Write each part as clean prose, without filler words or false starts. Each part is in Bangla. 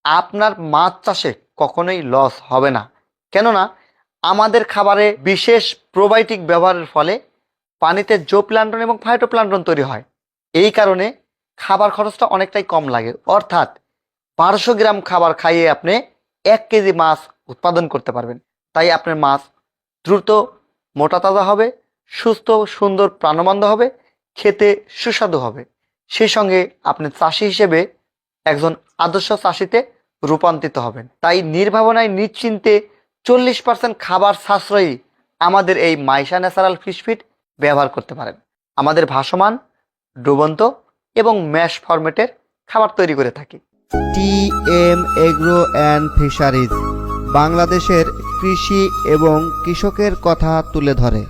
আপনার মাছ চাষে কখনোই লস হবে না। কেননা আমাদের খাবারে বিশেষ প্রোবায়োটিক ব্যবহারের ফলে পানিতে জোপ্লাঙ্কটন এবং ফাইটোপ্লাঙ্কটন তৈরি হয়। এই কারণে খাবার খরচটা অনেকটাই কম লাগে। অর্থাৎ 1200 গ্রাম খাবার খাইয়ে আপনি 1 কেজি মাছ উৎপাদন করতে পারবেন। তাই আপনার মাছ দ্রুত মোটা তাজা হবে, সুস্থ সুন্দর প্রাণবন্ত হবে, খেতে সুস্বাদু হবে। সেই সঙ্গে আপনি চাষি হিসেবে একজন আদর্শ চাষিতে রূপান্তরিত হবেন। তাই নির্ভাবনায় নিশ্চিন্তে 40% খাবার সাশ্রয়ী আমাদের এই মাইশা ন্যাচারাল ফিশ ফিড ব্যবহার করতে পারেন। আমাদের ভাসমান, ডুবন্ত এবং ম্যাশ ফরম্যাটের খাবার তৈরি করে থাকি। টিএম এগ্রো অ্যান্ড ফিশারিজ বাংলাদেশের কৃষি এবং কৃষকের কথা তুলে ধরে।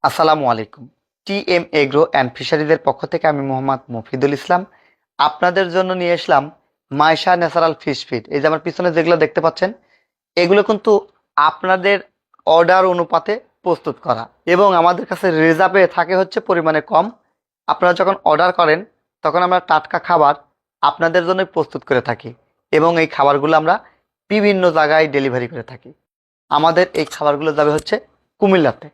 আসসালামু আলাইকুম। টিএম এগ্রো অ্যান্ড ফিশারিজের পক্ষ থেকে আমি মোহাম্মদ মফিদুল ইসলাম আপনাদের জন্য নিয়ে আসলাম মাইশা ন্যাচারাল ফিশ ফিড। এই যে আমার পিছনে যেগুলো দেখতে পাচ্ছেন, এগুলো কিন্তু আপনাদের অর্ডার অনুপাতে প্রস্তুত করা এবং আমাদের কাছে রিজার্ভে থাকে হচ্ছে পরিমাণে কম। আপনারা যখন অর্ডার করেন তখন আমরা টাটকা খাবার আপনাদের জন্য প্রস্তুত করে থাকি এবং এই খাবারগুলো আমরা বিভিন্ন জায়গায় ডেলিভারি করে থাকি। আমাদের এই খাবারগুলো যাবে হচ্ছে কুমিল্লাতে।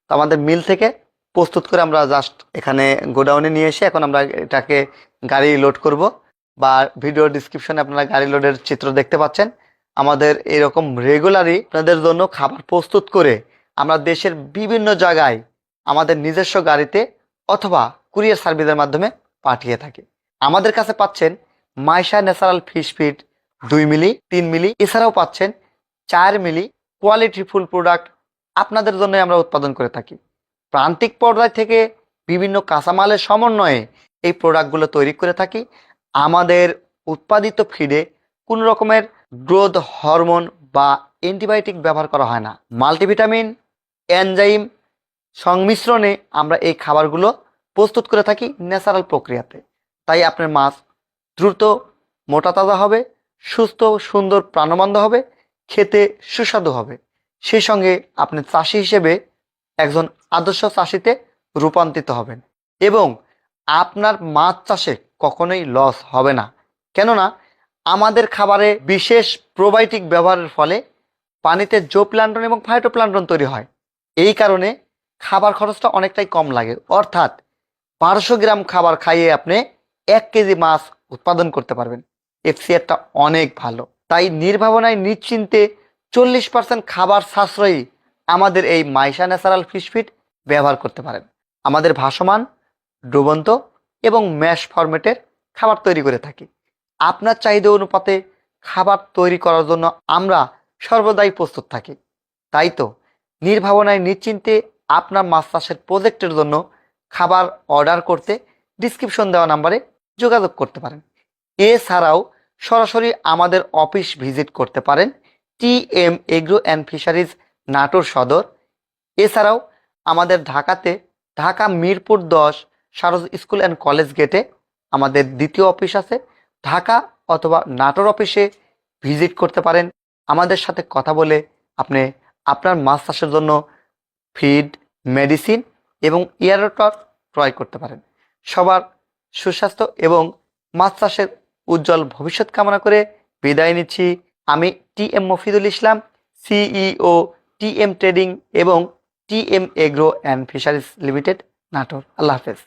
তো আমাদের মিল থেকে প্রস্তুত করে আমরা জাস্ট এখানে গোডাউনে নিয়ে এসে এখন আমরা এটাকে গাড়ি লোড করব, বা ভিডিও ডিসক্রিপশনে আপনারা গাড়ি লোডের চিত্র দেখতে পাচ্ছেন। আমাদের এরকম রেগুলারই আপনাদের জন্য খাবার প্রস্তুত করে আমরা দেশের বিভিন্ন জায়গায় আমাদের নিজস্ব গাড়িতে অথবা কুরিয়ার সার্ভিসের মাধ্যমে পাঠিয়ে থাকি। আমাদের কাছে পাচ্ছেন মাইশা ন্যাচারাল ফিশ ফিড 2 মিলি, 3 মিলি, এছাড়াও পাচ্ছেন 4 মিলি কোয়ালিটি ফুল প্রোডাক্ট আপনাদের জন্য আমরা উৎপাদন করে থাকি। প্রান্তিক পর্যায় থেকে বিভিন্ন কাঁচামালের সমন্বয়ে এই প্রোডাক্টগুলো তৈরি করে থাকি। আমাদের উৎপাদিত ফিডে কোনো রকমের গ্রোথ হরমোন বা অ্যান্টিবায়োটিক ব্যবহার করা হয় না। মাল্টিভিটামিন, এনজাইম সংমিশ্রণে আমরা এই খাবারগুলো প্রস্তুত করে থাকি ন্যাচারাল প্রক্রিয়াতে। তাই আপনার মাছ দ্রুত মোটা তাজা হবে, সুস্থ সুন্দর প্রাণবন্ত হবে, খেতে সুস্বাদু হবে। সেই সঙ্গে আপনি চাষি হিসেবে একজন আদর্শ চাষিতে রূপান্তরিত হবেন এবং আপনার মাছ চাষে কখনোই লস হবে না। কেননা আমাদের খাবারে বিশেষ প্রোবায়োটিক ব্যবহারের ফলে পানিতে জোপ্লাঙ্কটন এবং ফাইটোপ্লাঙ্কটন তৈরি হয়। এই কারণে খাবার খরচটা অনেকটাই কম লাগে। অর্থাৎ 1200 গ্রাম খাবার খাইয়ে আপনি 1 কেজি মাছ উৎপাদন করতে পারবেন। এফসিআরটা অনেক ভালো। তাই নির্ভাবনায় নিশ্চিন্তে 40% খাবার সাশ্রয়ী আমাদের এই মাইশা ন্যাচারাল ফিশ ফিড ব্যবহার করতে পারেন। আমাদের ভাসমান, ডুবন্ত এবং ম্যাশ ফরম্যাটের খাবার তৈরি করে থাকি। আপনার চাহিদা অনুপাতে খাবার তৈরি করার জন্য আমরা সর্বদাই প্রস্তুত থাকি। তাই তো নির্ভাবনায় নিশ্চিন্তে আপনার মাছ চাষের প্রজেক্টের জন্য খাবার অর্ডার করতে ডিসক্রিপশন দেওয়া নাম্বারে যোগাযোগ করতে পারেন। এছাড়াও সরাসরি আমাদের অফিস ভিজিট করতে পারেন, TM agro and fisheries Natore Sadar. এছাড়াও আমাদের ঢাকাতে ঢাকা মিরপুর 10 সারজ স্কুল অ্যান্ড কলেজ গেটে আমাদের দ্বিতীয় অফিস আছে। ঢাকা অথবা নাটোর অফিসে ভিজিট করতে পারেন। আমাদের সাথে কথা বলে আপনি আপনার মাছ চাষের জন্য ফিড, মেডিসিন এবং এয়ারটর ক্রয় করতে পারেন। সবার সুস্বাস্থ্য এবং মাছ চাষের উজ্জ্বল ভবিষ্যৎ কামনা করে বিদায় নিচ্ছি। আমি TM Mofidul Islam, CEO, TM trading এবং TM agro and fisheries limited, Natore. আল্লাহ হাফেজ।